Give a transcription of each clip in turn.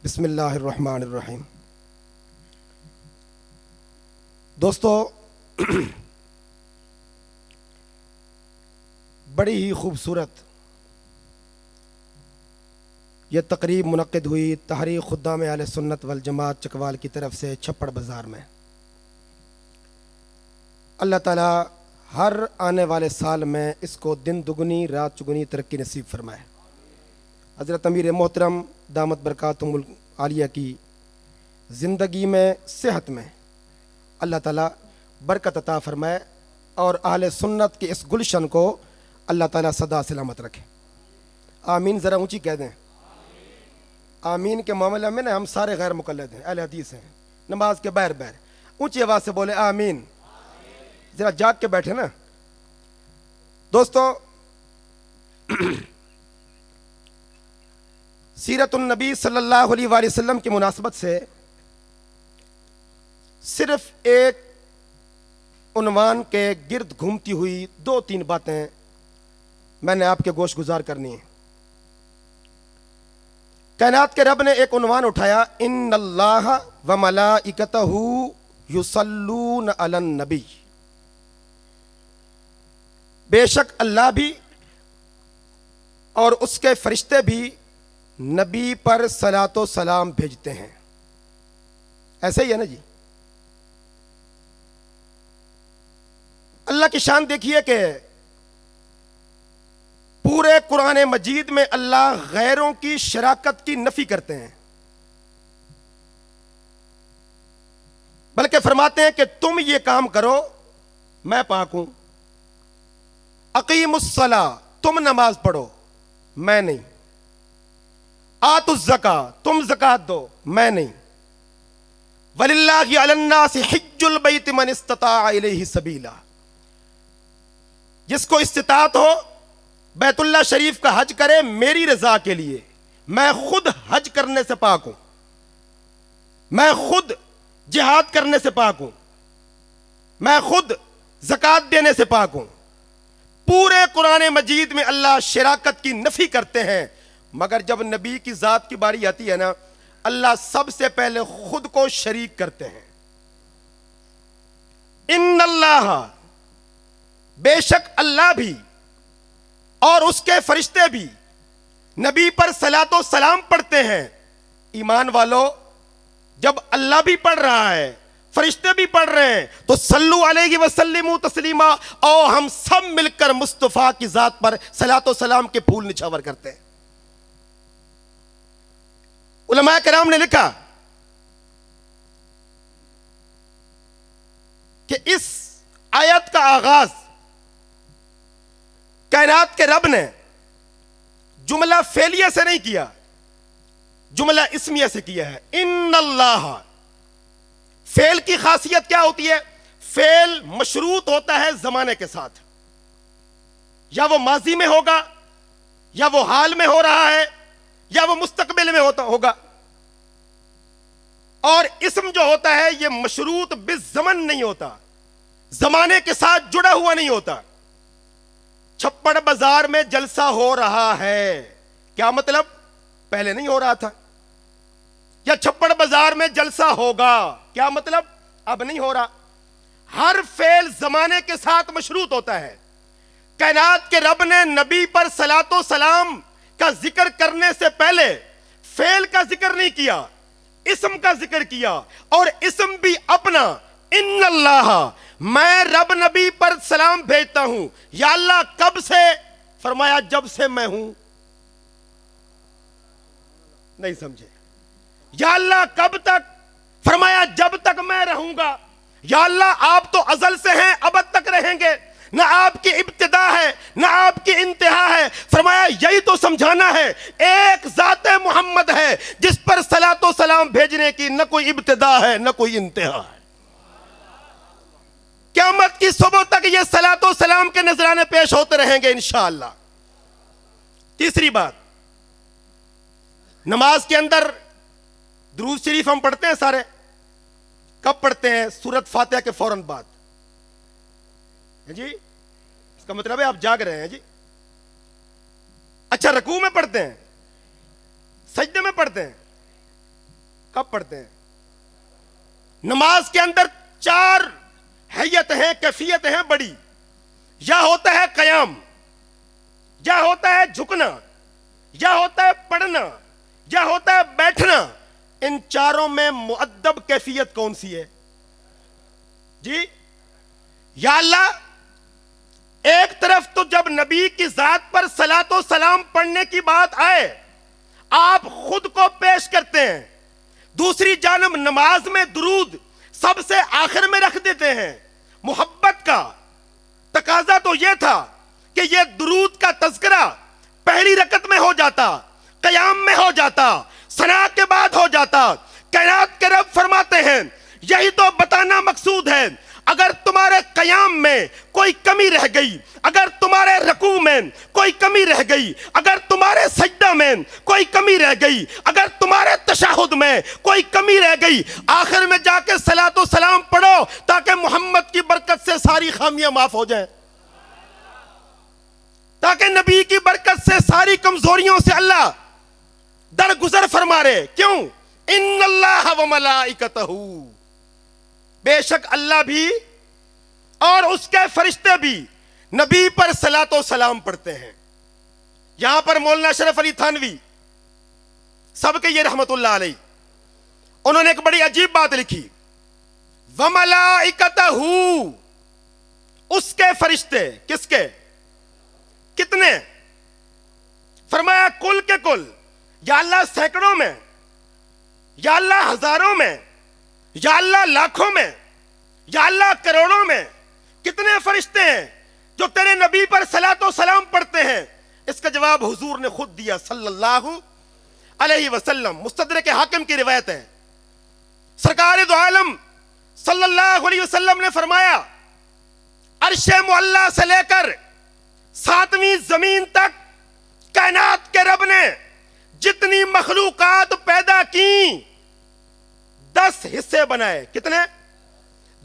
بسم اللہ الرحمن الرحیم۔ دوستو، بڑی ہی خوبصورت یہ تقریب منعقد ہوئی تحریک خدام اہل سنت والجماعت چکوال کی طرف سے چھپڑ بازار میں۔ اللہ تعالیٰ ہر آنے والے سال میں اس کو دن دگنی رات چگنی ترقی نصیب فرمائے۔ حضرت امیر محترم دامت برکاتہم العالیہ کی زندگی میں صحت میں اللہ تعالیٰ برکت عطا فرمائے اور اہل سنت کے اس گلشن کو اللہ تعالیٰ صدا سلامت رکھے۔ آمین ذرا اونچی کہہ دیں۔ آمین کے معاملہ میں نا ہم سارے غیر مقلد ہیں، اہل حدیث ہیں، نماز کے بہر اونچی آواز سے بولے آمین۔ ذرا جاگ کے بیٹھے نا دوستو۔ سیرت النبی صلی اللہ علیہ وآلہ وسلم کی مناسبت سے صرف ایک عنوان کے گرد گھومتی ہوئی دو تین باتیں میں نے آپ کے گوش گزار کرنی ہیں۔ کائنات کے رب نے ایک عنوان اٹھایا، ان اللہ و ملائکتہ یصلون علی النبی۔ بے شک اللہ بھی اور اس کے فرشتے بھی نبی پر صلاۃ و سلام بھیجتے ہیں۔ ایسے ہی ہے نا جی؟ اللہ کی شان دیکھیے کہ پورے قرآن مجید میں اللہ غیروں کی شراکت کی نفی کرتے ہیں، بلکہ فرماتے ہیں کہ تم یہ کام کرو میں پاک ہوں۔ اقیم الصلاۃ، تم نماز پڑھو میں نہیں۔ آتوا الزکاۃ، تم زکوٰۃ دو میں نہیں۔ وَلِلَّهِ عَلَى النَّاسِ حِجُّ الْبَيْتِ مَنِ اسْتَطَاعَ إِلَيْهِ سَبِيلًا، جس کو استطاعت ہو بیت اللہ شریف کا حج کرے میری رضا کے لیے۔ میں خود حج کرنے سے پاک ہوں، میں خود جہاد کرنے سے پاک ہوں، میں خود زکوٰۃ دینے سے پاک ہوں۔ پورے قرآن مجید میں اللہ شراکت کی نفی کرتے ہیں، مگر جب نبی کی ذات کی باری آتی ہے نا، اللہ سب سے پہلے خود کو شریک کرتے ہیں۔ ان اللہ، بے شک اللہ بھی اور اس کے فرشتے بھی نبی پر صلاۃ و سلام پڑھتے ہیں۔ ایمان والو، جب اللہ بھی پڑھ رہا ہے فرشتے بھی پڑھ رہے ہیں تو صلو علیہ وسلموا تسلیما، اور ہم سب مل کر مصطفیٰ کی ذات پر صلاۃ و سلام کے پھول نچھاور کرتے ہیں۔ علماء کرام نے لکھا کہ اس آیت کا آغاز کائنات کے رب نے جملہ فعلیہ سے نہیں کیا، جملہ اسمیہ سے کیا ہے۔ ان اللہ، فعل کی خاصیت کیا ہوتی ہے؟ فعل مشروط ہوتا ہے زمانے کے ساتھ، یا وہ ماضی میں ہوگا، یا وہ حال میں ہو رہا ہے، یا وہ مستقبل میں ہوگا۔ اور اسم جو ہوتا ہے یہ مشروط بالزمن نہیں ہوتا، زمانے کے ساتھ جڑا ہوا نہیں ہوتا۔ چھپڑ بازار میں جلسہ ہو رہا ہے، کیا مطلب؟ پہلے نہیں ہو رہا تھا۔ یا چھپڑ بازار میں جلسہ ہوگا، کیا مطلب؟ اب نہیں ہو رہا۔ ہر فعل زمانے کے ساتھ مشروط ہوتا ہے۔ کائنات کے رب نے نبی پر صلاۃ و سلام کا ذکر کرنے سے پہلے فعل کا ذکر نہیں کیا، اسم کا ذکر کیا، اور اسم بھی اپنا، ان اللہ، میں رب نبی پر سلام بھیجتا ہوں۔ یا اللہ کب سے؟ فرمایا جب سے میں ہوں۔ نہیں سمجھے؟ یا اللہ کب تک؟ فرمایا جب تک میں رہوں گا۔ یا اللہ آپ تو ازل سے ہیں، ابد تک رہیں گے، نہ آپ کی ابتدا ہے نہ آپ کی انتہا ہے۔ فرمایا یہی تو سمجھانا ہے، ایک ذات محمد ہے جس پر صلاۃ و سلام بھیجنے کی نہ کوئی ابتدا ہے نہ کوئی انتہا ہے۔ قیامت کی صبح تک یہ صلاۃ و سلام کے نذرانے پیش ہوتے رہیں گے انشاءاللہ۔ تیسری بات، نماز کے اندر درود شریف ہم پڑھتے ہیں سارے، کب پڑھتے ہیں؟ سورت فاتحہ کے فوراً بعد۔ جی اس کا مطلب ہے آپ جاگ رہے ہیں جی۔ اچھا رکوع میں پڑھتے ہیں، سجدے میں پڑھتے ہیں، کب پڑھتے ہیں؟ نماز کے اندر 4 حیت ہیں، کیفیت ہیں بڑی. یا ہوتا ہے قیام، یا ہوتا ہے جھکنا، یا ہوتا ہے پڑھنا، یا ہوتا ہے بیٹھنا. ان چاروں میں مؤدب کیفیت کون سی ہے جی؟ یا اللہ، ایک طرف تو جب نبی کی ذات پر صلاۃ و سلام پڑھنے کی بات آئے آپ خود کو پیش کرتے ہیں، دوسری جانب نماز میں درود سب سے آخر میں رکھ دیتے ہیں. محبت کا تقاضا تو یہ تھا کہ یہ درود کا تذکرہ پہلی رکعت میں ہو جاتا، قیام میں ہو جاتا، ثنا کے بعد ہو جاتا. کائنات کے رب فرماتے ہیں یہی تو بتانا مقصود ہے، اگر تمہارے قیام میں کوئی کمی رہ گئی، اگر تمہارے رکوع میں کوئی کمی رہ گئی، اگر تمہارے سجدہ میں کوئی کمی رہ گئی، اگر تمہارے تشہد میں کوئی کمی رہ گئی، آخر میں جا کے صلاۃ و سلام پڑھو تاکہ محمد کی برکت سے ساری خامیاں معاف ہو جائیں، تاکہ نبی کی برکت سے ساری کمزوریوں سے اللہ درگزر فرما رہے. کیوں؟ ان اللہ و ملائکتہ، بے شک اللہ بھی اور اس کے فرشتے بھی نبی پر صلاۃ و سلام پڑھتے ہیں. یہاں پر مولانا اشرف علی تھانوی سب کے یہ رحمت اللہ علیہ، انہوں نے ایک بڑی عجیب بات لکھی. وَمَلَائِكَتَهُ، اس کے فرشتے. کس کے؟ کتنے؟ فرمایا کل کے کل. یا اللہ سینکڑوں میں، یا اللہ ہزاروں میں، یا اللہ لاکھوں میں، یا اللہ کروڑوں میں. کتنے فرشتے ہیں جو تیرے نبی پر صلاۃ و سلام پڑھتے ہیں؟ اس کا جواب حضور نے خود دیا صلی اللہ علیہ وسلم. مستدرک حاکم کی روایت ہے، سرکار دو عالم صلی اللہ علیہ وسلم نے فرمایا عرش معلی سے لے کر 7ویں زمین تک کائنات کے رب نے جتنی مخلوقات پیدا کی 10 حصے بنائے. کتنے؟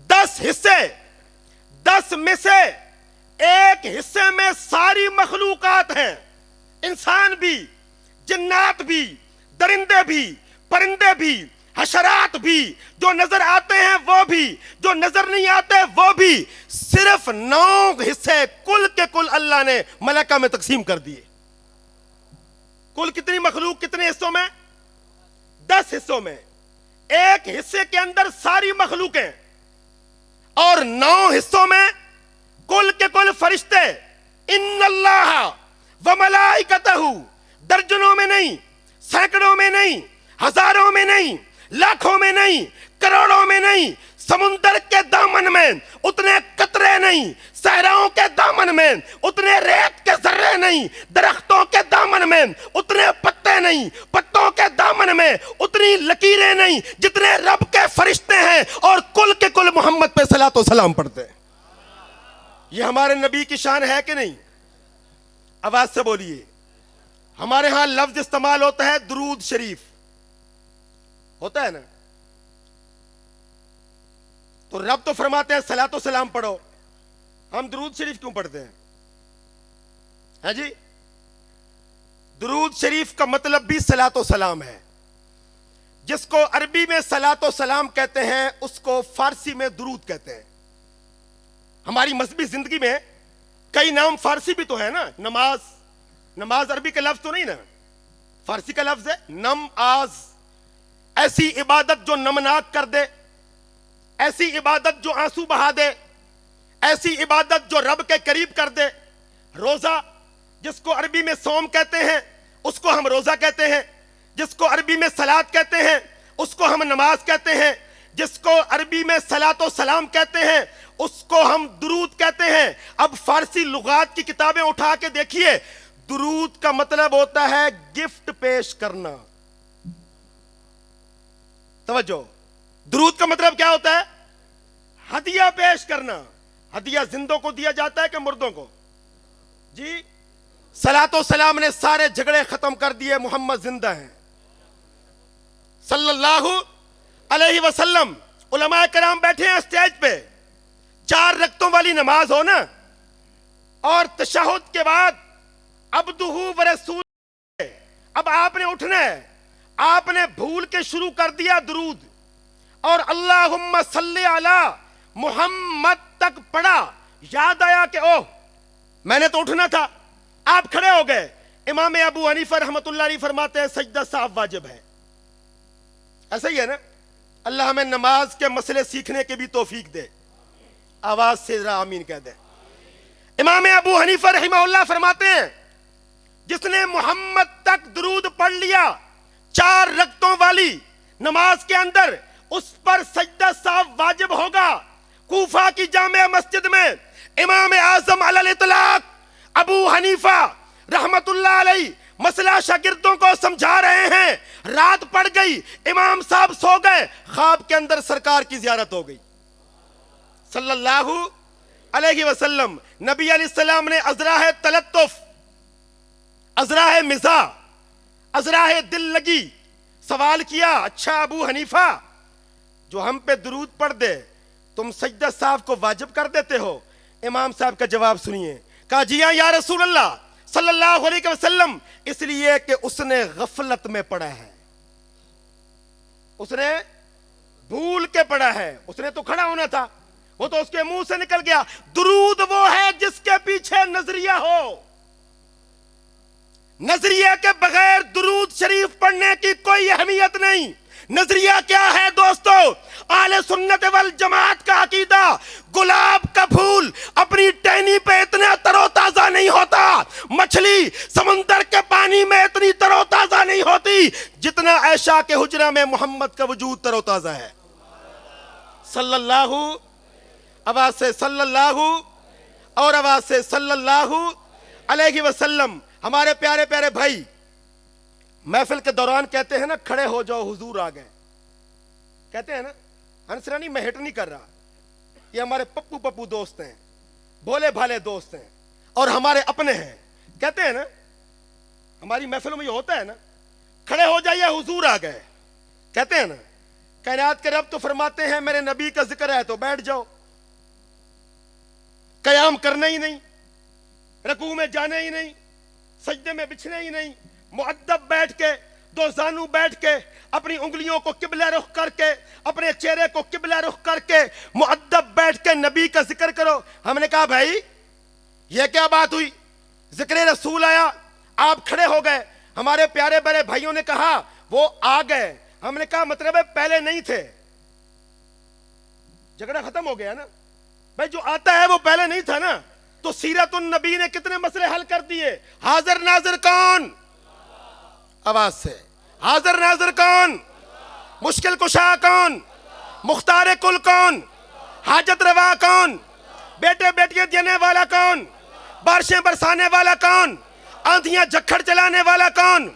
10 حصے. 10 میں سے ایک حصے میں ساری مخلوقات ہیں، انسان بھی، جنات بھی، درندے بھی، پرندے بھی، حشرات بھی، جو نظر آتے ہیں وہ بھی، جو نظر نہیں آتے وہ بھی. صرف 9 حصے کل کے کل اللہ نے ملائکہ میں تقسیم کر دیے. کل کتنی مخلوق کتنے حصوں میں؟ 10 حصوں میں. ایک حصے کے اندر ساری مخلوقیں اور 9 حصوں میں کل کے کل فرشتے. ان اللہ و ملائکتہ، درجنوں میں نہیں، سینکڑوں میں نہیں، ہزاروں میں نہیں، لاکھوں میں نہیں، کروڑوں میں نہیں، سمندر کے دامن میں اتنے قطرے نہیں، صحراؤں کے دامن میں اتنے ریت کے ذرے نہیں، درختوں کے دامن میں اتنے پتے نہیں، پتوں کے دامن میں اتنی لکیریں نہیں جتنے رب کے فرشتے ہیں اور کل کے کل محمد پہ صلاۃ و سلام پڑھتے ہیں. یہ ہمارے نبی کی شان ہے کہ نہیں؟ آواز سے بولیے. ہمارے ہاں لفظ استعمال ہوتا ہے درود شریف، ہوتا ہے نا؟ تو رب تو فرماتے ہیں صلاۃ و سلام پڑھو، ہم درود شریف کیوں پڑھتے ہیں؟ ہاں جی، درود شریف کا مطلب بھی صلاۃ و سلام ہے. جس کو عربی میں صلاۃ و سلام کہتے ہیں اس کو فارسی میں درود کہتے ہیں. ہماری مذہبی زندگی میں کئی نام فارسی بھی تو ہے نا. نماز عربی کا لفظ تو نہیں نا، فارسی کا لفظ ہے نماز. ایسی عبادت جو نمناک کر دے، ایسی عبادت جو آنسو بہا دے، ایسی عبادت جو رب کے قریب کر دے. روزہ جس کو عربی میں صوم کہتے ہیں اس کو ہم روزہ کہتے ہیں، جس کو عربی میں صلاۃ کہتے ہیں اس کو ہم نماز کہتے ہیں، جس کو عربی میں صلاۃ و سلام کہتے ہیں اس کو ہم درود کہتے ہیں. اب فارسی لغات کی کتابیں اٹھا کے دیکھیے، درود کا مطلب ہوتا ہے گفٹ پیش کرنا. توجہ، درود کا مطلب کیا ہوتا ہے؟ ہدیہ پیش کرنا. ہدیہ زندوں کو دیا جاتا ہے کہ مردوں کو؟ جی، صلاۃ و سلام نے سارے جھگڑے ختم کر دیے، محمد زندہ ہیں صلی اللہ علیہ وسلم. علماء کرام بیٹھے ہیں اسٹیج پہ، 4 رکعتوں والی نماز ہو نا، اور تشہد کے بعد عبدہ و رسول، اب آپ نے اٹھنا ہے، آپ نے بھول کے شروع کر دیا درود اور اللہم صلی علی محمد تک پڑھا، یاد آیا کہ اوہ میں نے تو اٹھنا تھا، آپ کھڑے ہو گئے۔ امام ابو حنیفہ رحمۃ اللہ علیہ فرماتے ہیں سجدہ صاحب واجب ہے۔ ایسا ہی ہے نا؟ اللہ ہمیں نماز کے مسئلے سیکھنے کے بھی توفیق دے، آواز سے ذرا آمین کہہ دے۔ امام ابو حنیفہ رحمہ اللہ فرماتے ہیں جس نے محمد تک درود پڑھ لیا 4 رکعتوں والی نماز کے اندر، اس پر سجدہ صاحب واجب ہوگا۔ کوفہ کی جامع مسجد میں امام اعظم علی الاطلاق ابو حنیفہ رحمت اللہ علیہ مسئلہ شاگردوں کو سمجھا رہے ہیں، رات پڑ گئی، امام صاحب سو گئے، خواب کے اندر سرکار کی زیارت ہو گئی صلی اللہ علیہ وسلم۔ نبی علیہ السلام نے ازراہ تلطف، ازراہ مزاح، ازراہ دل لگی سوال کیا، اچھا ابو حنیفہ جو ہم پہ درود پڑھ دے تم سجدہ صاحب کو واجب کر دیتے ہو؟ امام صاحب کا جواب سنیے، کہا جی ہاں یا رسول اللہ صلی اللہ علیہ وسلم، اس لیے کہ اس نے غفلت میں پڑھا ہے، اس نے بھول کے پڑھا ہے، اس نے تو کھڑا ہونا تھا، وہ تو اس کے منہ سے نکل گیا۔ درود وہ ہے جس کے پیچھے نظریہ ہو، نظریے کے بغیر درود شریف پڑھنے کی کوئی اہمیت نہیں۔ نظریہ کیا ہے دوستو؟ اہل سنت والجماعت کا عقیدہ، گلاب کا پھول اپنی ٹہنی پہ اتنا تر و تازہ نہیں ہوتا، مچھلی سمندر کے پانی میں اتنی تر و تازہ نہیں ہوتی جتنا عائشہ کے حجرہ میں محمد کا وجود تر و تازہ ہے صلی اللہ، آواز سے صلی اللہ، اور آواز سے صلی اللہ علیہ وسلم۔ ہمارے پیارے پیارے بھائی محفل کے دوران کہتے ہیں نا کھڑے ہو جاؤ حضور آ گئے، کہتے ہیں نا، انسرانی میں ہٹ نہیں کر رہا، یہ ہمارے پپو دوست ہیں، بھولے بھالے دوست ہیں اور ہمارے اپنے ہیں، کہتے ہیں نا ہماری محفلوں میں یہ ہوتا ہے نا، کھڑے ہو جائیے حضور آ گئے، کہتے ہیں نا کائنات کے رب تو فرماتے ہیں میرے نبی کا ذکر ہے تو بیٹھ جاؤ، قیام کرنا ہی نہیں، رکوع میں جانا ہی نہیں، سجدے میں بچھنا ہی نہیں، مؤدب بیٹھ کے، 2 زانو بیٹھ کے، اپنی انگلیوں کو قبلہ رخ کر کے، اپنے چہرے کو قبلہ رخ کر کے مؤدب بیٹھ کے نبی کا ذکر کرو۔ ہم نے کہا بھائی یہ کیا بات ہوئی؟ ذکر رسول آیا، آپ کھڑے ہو گئے، ہمارے پیارے بڑے بھائیوں نے کہا وہ آ گئے، ہم نے کہا مطلب ہے پہلے نہیں تھے، جھگڑا ختم ہو گیا نا بھائی، جو آتا ہے وہ پہلے نہیں تھا نا۔ تو سیرت النبی نے کتنے مسئلے حل کر دیے۔ حاضر ناظر کون؟ آواز سے حاضر ناظر کون؟ مشکل کشا کون؟ مختار کل کون؟ حاجت روا کون؟ بیٹے بیٹیاں دینے والا کون؟ بارشیں برسانے والا کون؟ آندھیاں جھکڑ چلانے والا کون؟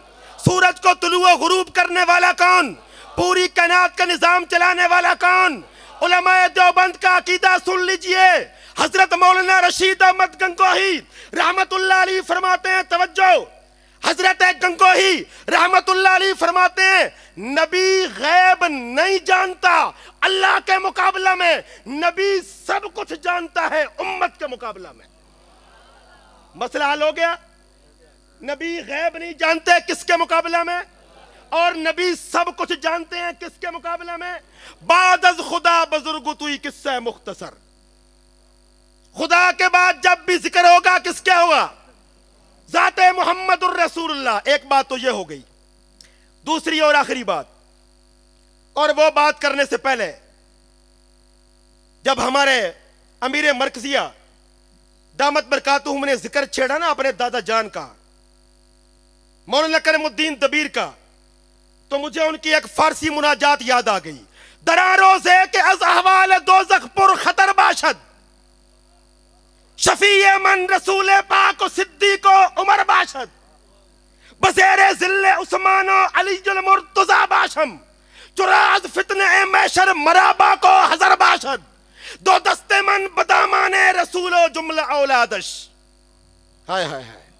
سورج کو طلوع و غروب کرنے والا کون؟ پوری کائنات کا نظام چلانے والا کون؟ علماء دیوبند کا عقیدہ سن لیجئے، حضرت مولانا رشید احمد گنگوہی رحمت اللہ علیہ فرماتے ہیں، توجہ، حضرت گنگوہی رحمت اللہ علیہ فرماتے ہیں نبی غیب نہیں جانتا، اللہ کے مقابلہ میں نبی سب کچھ جانتا ہے امت کے مقابلہ میں۔ مسئلہ حل ہو گیا؟ نبی غیب نہیں جانتے کس کے مقابلہ میں، اور نبی سب کچھ جانتے ہیں کس کے مقابلہ میں؟ بعد از خدا بزرگ توئی قصہ مختصر، خدا کے بعد جب بھی ذکر ہوگا کس کیا ہوگا؟ ذات محمد الرسول اللہ۔ ایک بات تو یہ ہو گئی، دوسری اور آخری بات، اور وہ بات کرنے سے پہلے جب ہمارے امیر مرکزیہ دامت برکاتہم نے ذکر چھیڑا نا اپنے دادا جان کا، مولانا کرم الدین دبیر کا، تو مجھے ان کی ایک فارسی مناجات یاد آ گئی۔ درا روزے کے از احوال دوزخ پر خطر باشد، شفیع من رسول پاک و صدیق و عمر باشد، بزیر ذل عثمان و علی المرتضی باشم، چراز فتنہ محشر مرابا کو حضر باشد، دو دست من بدامان رسول و جملہ اولادش۔ ہائے ہائے ہائے،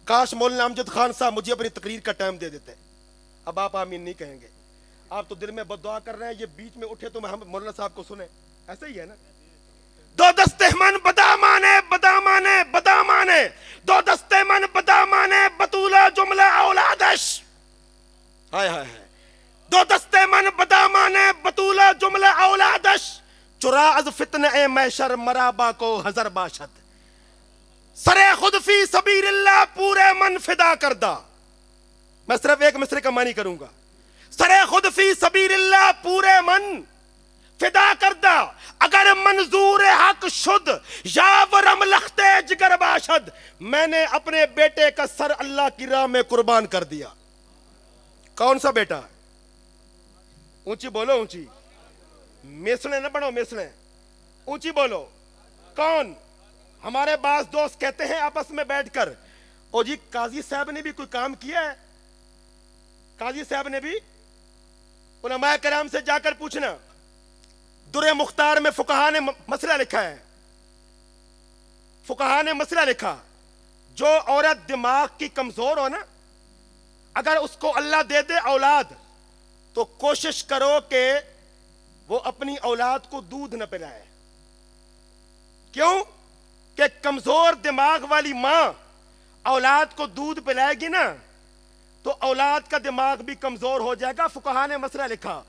کاش مولانا امجد خان صاحب مجھے اپنی تقریر کا ٹائم دے دیتے۔ اب آپ آمین نہیں کہیں گے، آپ تو دل میں بد دعا کر رہے ہیں، یہ بیچ میں اٹھے تو ہم مولانا صاحب کو سنیں، ایسا ہی ہے نا؟ دو دستے من بدامانے بدامانے بدامانے، دو دستے من بدامانے بطولہ جملہ اولادش۔ ہائے ہائے ہائے، دو دستے من بدامانے بطولہ جملہ اولادش چرا از فتنہ محشر مرابا کو ہزر باشد سرے خود فی سبیل اللہ پورے من فدا کردہ. میں صرف ایک مصرے کا معنی کروں گا. سرے خود فی سبیل اللہ پورے من فدا کردہ اگر منظور حق شد یا ورم لخت جگر باشد. میں نے اپنے بیٹے کا سر اللہ کی راہ میں قربان کر دیا. کون سا بیٹا؟ اونچی بولو اونچی. میسنے نہ بنو میسنے. اونچی بولو. کون؟ ہمارے بعض دوست کہتے ہیں آپس میں بیٹھ کر او جی قاضی صاحب نے بھی کوئی کام کیا ہے. قاضی صاحب نے بھی. علماء کرام سے جا کر پوچھنا. در مختار میں فقہا نے مسئلہ لکھا ہے. فقہا نے مسئلہ لکھا جو عورت دماغ کی کمزور ہو نا اگر اس کو اللہ دے دے اولاد تو کوشش کرو کہ وہ اپنی اولاد کو دودھ نہ پلائے. کیوں کہ کمزور دماغ والی ماں اولاد کو دودھ پلائے گی نا تو اولاد کا دماغ بھی کمزور ہو جائے گا. فقہا نے مسئلہ لکھا.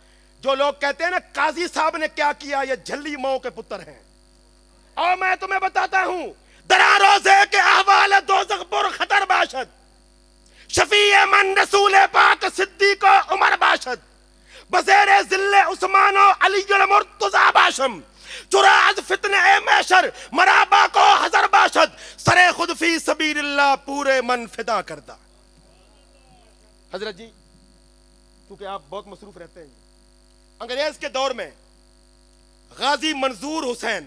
جو لوگ کہتے ہیں نا قاضی صاحب نے کیا کیا یہ جھلی ماؤں کے پتر ہیں. اور میں تمہیں بتاتا ہوں درا روزے کے احوال دوزخ پر خطر باشد شفیع من رسول پاک صدیق و عمر باشد بزیر ذل عثمان و علی المرتضی باشم چرا از فتنہ محشر مرابا کو ہزر باشد سرے خود فی سبیل اللہ پورے من فدا کردہ. حضرت جی کیونکہ آپ بہت مصروف رہتے ہیں. انگریز کے دور میں غازی منظور حسین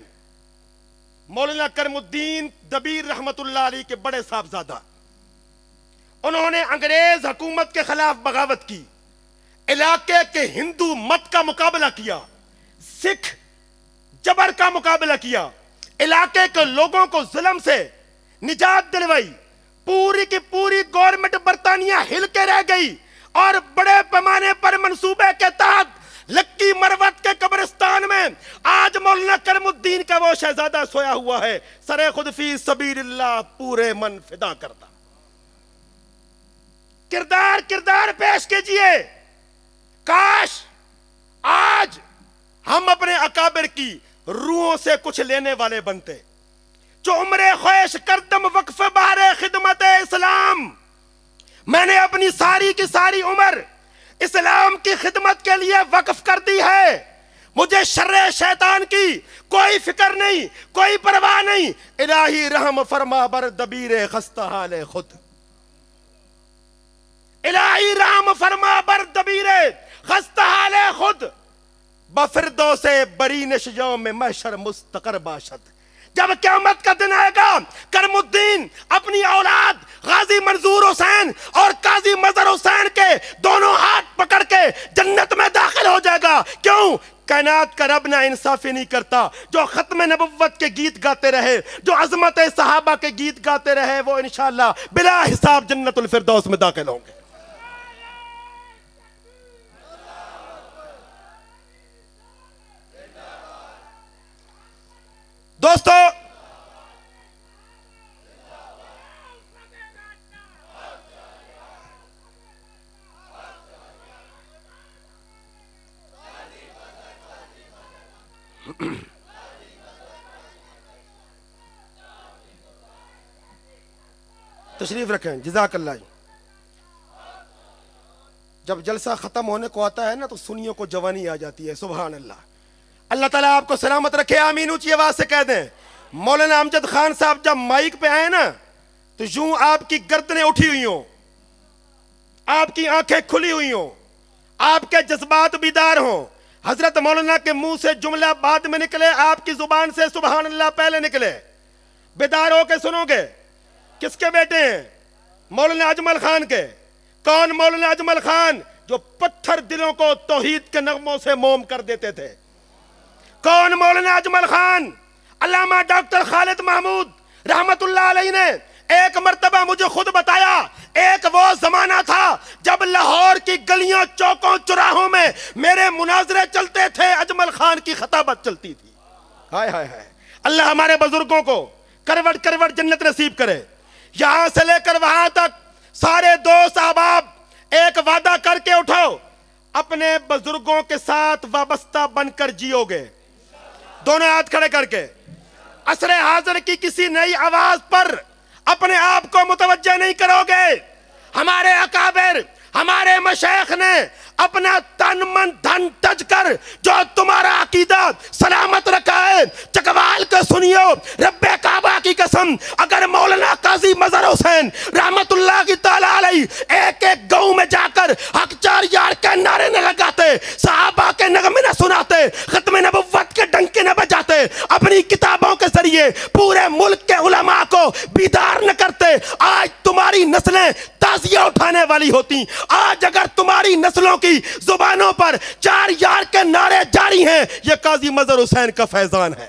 مولانا کرم الدین دبیر رحمت اللہ علیہ کے بڑے صاحبزادہ انہوں نے انگریز حکومت کے خلاف بغاوت کی. علاقے کے ہندو مت کا مقابلہ کیا. سکھ جبر کا مقابلہ کیا. علاقے کے لوگوں کو ظلم سے نجات دلوائی. پوری کی پوری گورنمنٹ برطانیہ ہل کے رہ گئی اور بڑے پیمانے پر منصوبے کے تحت لکی مروت کے قبرستان میں آج مولانا کرم الدین کا وہ شہزادہ سویا ہوا ہے. سرے خود فی سبیل اللہ پورے من فدا کردہ. کردار پیش کیجئے. کاش آج ہم اپنے اکابر کی روحوں سے کچھ لینے والے بنتے جو عمر خویش کردم وقف بہر خدمت اسلام. میں نے اپنی ساری کی ساری عمر اسلام کی خدمت کے لیے وقف کر دی ہے. مجھے شر شیطان کی کوئی فکر نہیں, کوئی پرواہ نہیں. الہی رحم فرما بر دبیر خستہ حال خود. الہی رحم فرما بر دبیر خستہ حال خود بفردوس برینش یوم محشر مستقر باشد. جب قیامت کا دن آئے گا کرم الدین اپنی اولاد غازی منظور حسین اور قاضی مظہر حسین کے دونوں ہاتھ پکڑ کے جنت میں داخل ہو جائے گا. کیوں؟ کائنات کا رب نہ انصافی نہیں کرتا. جو ختم نبوت کے گیت گاتے رہے, جو عظمت صحابہ کے گیت گاتے رہے, وہ انشاءاللہ بلا حساب جنت الفردوس میں داخل ہوں گے. دوستو تشریف رکھیں. جزاک اللہ. جب جلسہ ختم ہونے کو آتا ہے نا تو سنیوں کو جوانی آ جاتی ہے. سبحان اللہ. اللہ تعالیٰ آپ کو سلامت رکھے. آمین. اونچی آواز سے کہہ دیں. مولانا امجد خان صاحب جب مائک پہ آئے نا تو یوں آپ کی گردنیں اٹھی ہوئی ہوں, آپ کی آنکھیں کھلی ہوئی ہوں, آپ کے جذبات بیدار ہوں. حضرت مولانا کے منہ سے جملہ بعد میں نکلے, آپ کی زبان سے سبحان اللہ پہلے نکلے. بیدار ہو کے سنو گے. کس کے بیٹے ہیں؟ مولانا اجمل خان کے. کون مولانا اجمل خان؟ جو پتھر دلوں کو توحید کے نغموں سے موم کر دیتے تھے. کون مولانا اجمل خان؟ علامہ ڈاکٹر خالد محمود رحمت اللہ علیہ نے ایک مرتبہ مجھے خود بتایا, ایک وہ زمانہ تھا جب لاہور کی گلیوں چوکوں چراہوں میں میرے مناظرے چلتے تھے, اجمل خان کی خطابت چلتی تھی. ہائے ہائے ہائے. اللہ ہمارے بزرگوں کو کروٹ کروٹ جنت نصیب کرے. یہاں سے لے کر وہاں تک سارے دوست احباب ایک وعدہ کر کے اٹھو, اپنے بزرگوں کے ساتھ وابستہ بن کر جیو گے. دونوں ہاتھ کھڑے کر کے. عصر حاضر کی کسی نئی آواز پر اپنے آپ کو متوجہ نہیں کرو گے. ہمارے اکابر، ہمارے مشائخ نے اپنا تن من دھن تج کر جو تمہارا عقیدہ سلامت رکھا ہے، چکوال کو سنیو، رب کعبہ کی قسم، اگر مولانا قاضی مظہر حسین رحمت اللہ کی تعالیٰ علیہ ایک ایک گاؤں میں جا کر حق 4 یار کے نعرے نہ لگاتے، صحابہ کے نغمے نہ سناتے، ختم نبوت کے ڈنکے نہ بجاتے، اپنی کتابوں کے ذریعے پورے ملک کے علماء کو بیدار نہ کرتے، آج تمہاری نسلیں تازیہ اٹھانے والی ہوتی. آج اگر تمہاری نسلوں کی زبانوں پر 4 یار کے نعرے جاری ہیں، یہ قاضی مظہر حسین کا فیضان ہے.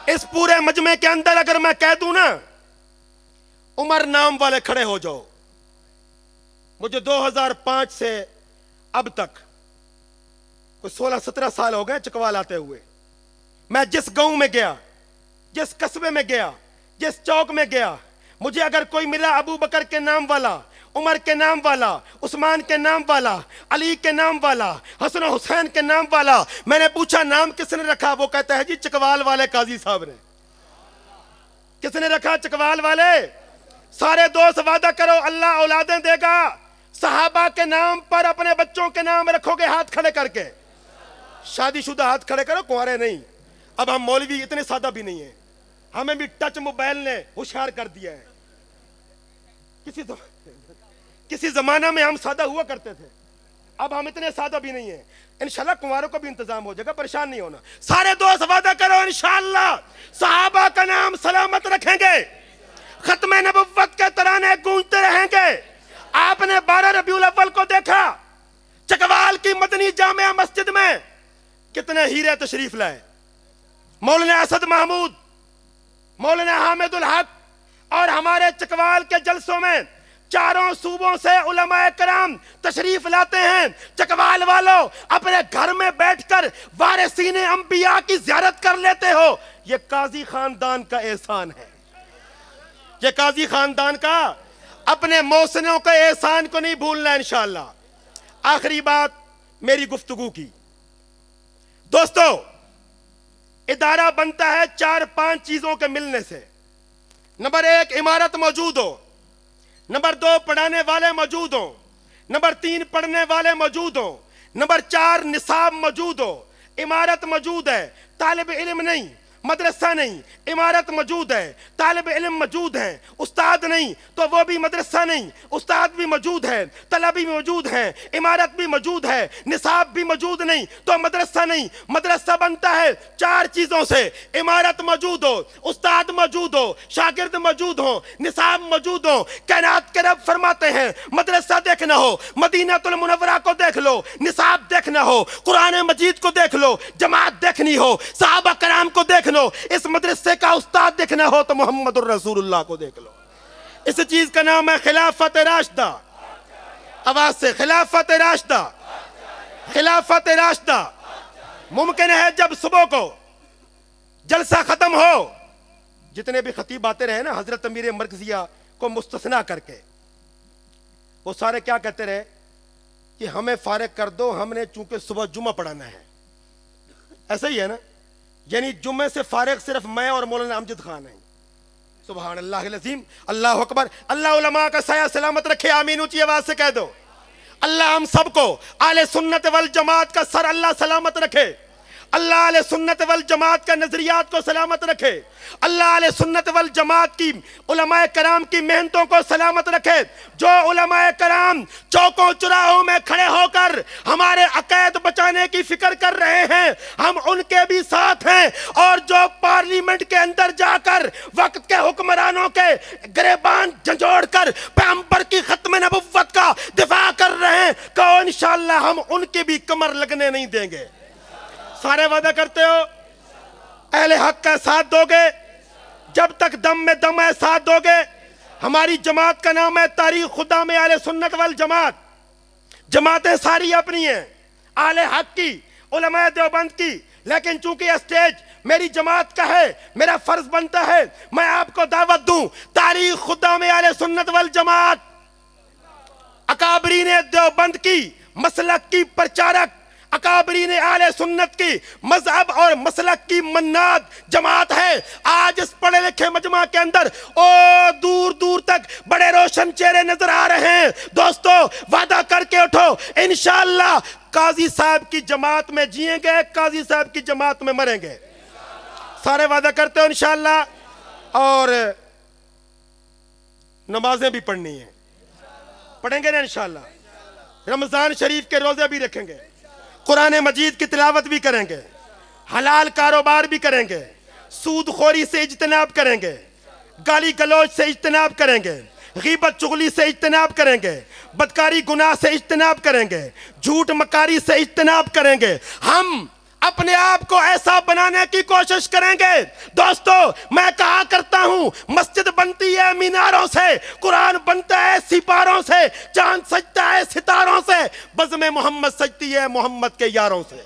اس پورے مجمع کے اندر اگر میں کہہ دوں نا عمر نام والے کھڑے ہو جاؤ، مجھے 2005 سے اب تک کوئی 16-17 سال ہو گئے چکوال آتے ہوئے. میں جس گاؤں میں گیا، جس قصبے میں گیا، جس چوک میں گیا، مجھے اگر کوئی ملا ابو بکر کے نام والا، عمر کے نام والا، عثمان کے نام والا، علی کے نام والا، حسن و حسین کے نام والا، میں نے پوچھا نام کس نے رکھا؟ وہ کہتا ہے جی چکوال والے قاضی صاحب نے. کس نے رکھا؟ چکوال والے. سارے دوست وعدہ کرو اللہ اولادیں دے گا. صحابہ کے نام پر اپنے بچوں کے نام رکھو گے ہاتھ کھڑے کر کے. شادی شدہ ہاتھ کھڑے کرو، کنوارے نہیں. اب ہم مولوی اتنے سادہ بھی نہیں ہیں، ہمیں بھی ٹچ موبائل نے ہوشیار کر دیا ہے. کسی زمانہ میں ہم سادہ ہوا کرتے تھے، اب ہم اتنے سادہ بھی نہیں ہیں. انشاءاللہ کنواروں کا بھی انتظام ہو جائے گا، پریشان نہیں ہونا. سارے دوست وعدہ کرو انشاءاللہ صحابہ کا نام سلامت رکھیں گے، ختم نبوت کے ترانے گونجتے رہیں گے. آپ نے 12 ربیع الاول کو دیکھا چکوال کی مدنی جامع مسجد میں کتنے ہیرے تشریف لائے. مولانا اسد محمود، مولانا حامد الحق اور ہمارے چکوال کے جلسوں میں چاروں صوبوں سے علماء کرام تشریف لاتے ہیں. چکوال والوں اپنے گھر میں بیٹھ کر وارثین انبیاء کی زیارت کر لیتے ہو. یہ قاضی خاندان کا احسان ہے. یہ قاضی خاندان کا، اپنے محسنوں کے احسان کو نہیں بھولنا انشاءاللہ. آخری بات میری گفتگو کی، دوستو ادارہ بنتا ہے 4-5 چیزوں کے ملنے سے. نمبر 1 عمارت موجود ہو، نمبر 2 پڑھانے والے موجود ہوں، نمبر 3 پڑھنے والے موجود ہوں، نمبر 4 نصاب موجود ہو. عمارت موجود ہے، طالب علم نہیں، مدرسہ نہیں. عمارت موجود ہے، طالب علم موجود ہیں، استاد نہیں تو وہ بھی مدرسہ نہیں. استاد بھی موجود ہے، طلبی موجود ہیں، عمارت بھی موجود ہے، نصاب بھی موجود نہیں تو مدرسہ نہیں. مدرسہ بنتا ہے 4 چیزوں سے: عمارت موجود ہو، استاد موجود ہو، شاگرد موجود ہو، نصاب موجود ہو. کائنات کے رب فرماتے ہیں مدرسہ دیکھنا ہو مدینہ المنورہ کو دیکھ لو، نصاب دیکھنا ہو قرآن مجید کو دیکھ لو، جماعت دیکھنی ہو صحابہ کرام کو دیکھ لو، اس مدرسے کا استاد دیکھنا ہو تو محمد الرسول اللہ کو دیکھ لو. اس چیز کا نام ہے خلافت راشدہ. آواز سے خلافت راشدہ، خلافت راشدہ. ممکن ہے جب صبح کو جلسہ ختم ہو، جتنے بھی خطیب آتے رہے نا حضرت امیر مرکزیہ کو مستثنا کر کے، وہ سارے کیا کہتے رہے کہ ہمیں فارغ کر دو، ہم نے چونکہ صبح جمعہ پڑھانا ہے. ایسا ہی ہے نا، یعنی جمعے سے فارغ صرف میں اور مولانا امجد خان ہیں. سبحان اللہ العظیم، اللہ اکبر. اللہ علماء کا سایہ سلامت رکھے، آمین. اونچی آواز سے کہہ دو. اللہ ہم سب کو اہل سنت والجماعت کا سر اللہ سلامت رکھے. اللہ اہل سنت والجماعت کا نظریات کو سلامت رکھے. اللہ اہل سنت والجماعت کی علماء کرام کی محنتوں کو سلامت رکھے. جو علماء کرام چوکوں چراہوں میں کھڑے ہو کر ہمارے عقائد بچانے کی فکر کر رہے ہیں، ہم ان کے بھی ساتھ ہیں. اور جو پارلیمنٹ کے اندر جا کر وقت کے حکمرانوں کے گریبان جھنجھوڑ کر پیغمبر کی ختم نبوت کا دفاع کر رہے ہیں، کہ انشاءاللہ ہم ان کی بھی کمر لگنے نہیں دیں گے. سارے وعدہ کرتے ہو اہل حق کا ساتھ دو گے؟ جب تک دم میں دم ہے ساتھ دو گے؟ ہماری جماعت کا نام ہے تاریخ خدا میں اہل سنت والجماعت. جماعتیں ساری اپنی ہیں، اہل حق کی، علماء دیوبند کی، لیکن چونکہ یہ اسٹیج میری جماعت کا ہے، میرا فرض بنتا ہے میں آپ کو دعوت دوں تاریخ خدام اہل سنت والجماعت، اکابرین دیوبند کی مسلک کی پرچارک، اکابرین اہل سنت کی مذہب اور مسلک کی مناد جماعت ہے۔ آج اس پڑھے لکھے مجمع کے اندر دور دور تک بڑے روشن چہرے نظر آ رہے ہیں۔ دوستو وعدہ کر کے اٹھو، انشاءاللہ قاضی صاحب کی جماعت میں جئیں گے، قاضی صاحب کی جماعت میں مریں گے۔ سارے وعدہ کرتے ہو انشاءاللہ؟ اور نمازیں بھی پڑھنی ہیں، پڑھیں گے نا انشاءاللہ؟ رمضان شریف کے روزے بھی رکھیں گے، قرآن مجید کی تلاوت بھی کریں گے، حلال کاروبار بھی کریں گے، سود خوری سے اجتناب کریں گے، گالی گلوچ سے اجتناب کریں گے، غیبت چغلی سے اجتناب کریں گے، بدکاری گناہ سے اجتناب کریں گے، جھوٹ مکاری سے اجتناب کریں گے۔ ہم اپنے آپ کو ایسا بنانے کی کوشش کریں گے۔ دوستو میں کہا کرتا ہوں مسجد بنتی ہے میناروں سے، قرآن بنتا ہے سپاروں سے، چاند سجتا ہے ستاروں سے، بزم محمد سجتی ہے محمد کے یاروں سے۔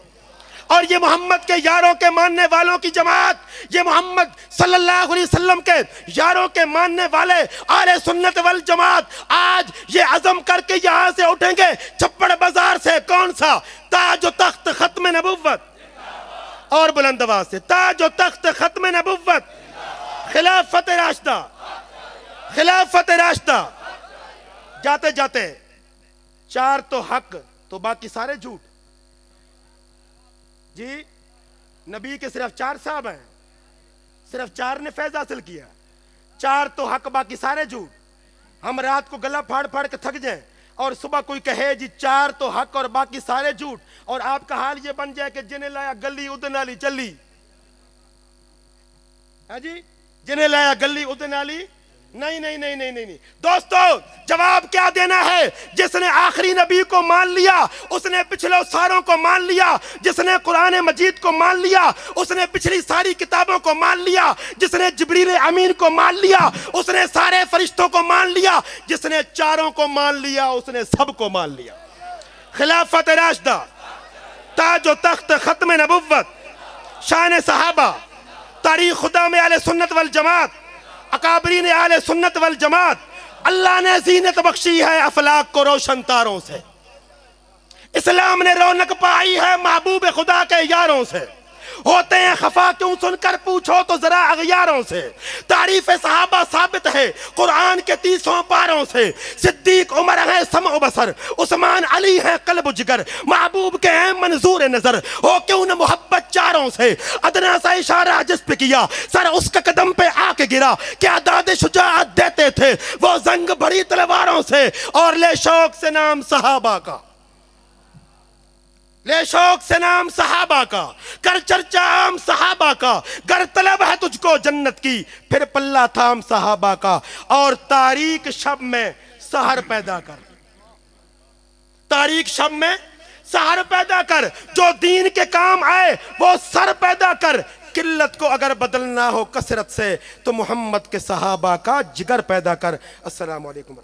اور یہ محمد کے یاروں کے ماننے والوں کی جماعت، یہ محمد صلی اللہ علیہ وسلم کے یاروں کے ماننے والے اہل سنت والجماعت آج یہ عزم کر کے یہاں سے اٹھیں گے چھپڑ بازار سے، کون سا؟ تاج و تخت ختم نبوت، اور بلند آواز سے، تاج و تخت ختم نبوت، خلافت راشدہ، خلافت راشدہ۔ جاتے جاتے چار تو حق تو باقی سارے جھوٹ۔ جی نبی کے صرف 4 صاحب ہیں، صرف 4 نے فیض حاصل کیا، 4 تو حق باقی سارے جھوٹ۔ ہم رات کو گلا پھاڑ پھاڑ کے تھک جائیں اور صبح کوئی کہے جی 4 تو حق اور باقی سارے جھوٹ، اور آپ کا حال یہ بن جائے کہ جنہیں لایا گلی ادھر نالی چلی، ہے جی، جنہیں لایا گلی ادھر نالی، نہیں نہیں نہیں نہیں نہیں۔ دوستو جواب کیا دینا ہے؟ جس نے آخری نبی کو مان لیا اس نے پچھلے ساروں کو مان لیا، جس نے قرآن مجید کو مان لیا اس نے پچھلی ساری کتابوں کو مان لیا، جس نے جبریل امین کو مان لیا اس نے سارے فرشتوں کو مان لیا، جس نے 4 کو مان لیا اس نے سب کو مان لیا۔ خلافت راشدہ، تاج و تخت ختم نبوت، شان صحابہ، تاریخ خدا میں اہل سنت والجماعت، اکابرین اہل سنت والجماعت۔ اللہ نے زینت بخشی ہے افلاک کو روشن تاروں سے، اسلام نے رونق پائی ہے محبوب خدا کے یاروں سے، ہوتے ہیں خفا کیوں سن کر پوچھو تو ذرا اغیاروں سے، تعریف صحابہ ثابت ہے قرآن کے 30 پاروں سے، صدیق عمر ہے سمع و بصر، عثمان علی ہے قلب و جگر، محبوب کے ہیں منظور نظر، ہو کیوں نہ محبت چاروں سے، ادنا سا اشارہ جس پہ کیا سر اس کا قدم پہ آ کے گرا، کیا داد شجاعت دیتے تھے وہ زنگ بھری تلواروں سے، اور لے شوق سے نام صحابہ کا، لے شوق سے نام صحابہ کا، کر چرچا عام صحابہ کا، گر طلب ہے تجھ کو جنت کی پھر پلہ تھام صحابہ کا، اور تاریک شب میں سحر پیدا کر، تاریک شب میں سحر پیدا کر، جو دین کے کام آئے وہ سر پیدا کر، قلت کو اگر بدلنا ہو کثرت سے تو محمد کے صحابہ کا جگر پیدا کر۔ السلام علیکم۔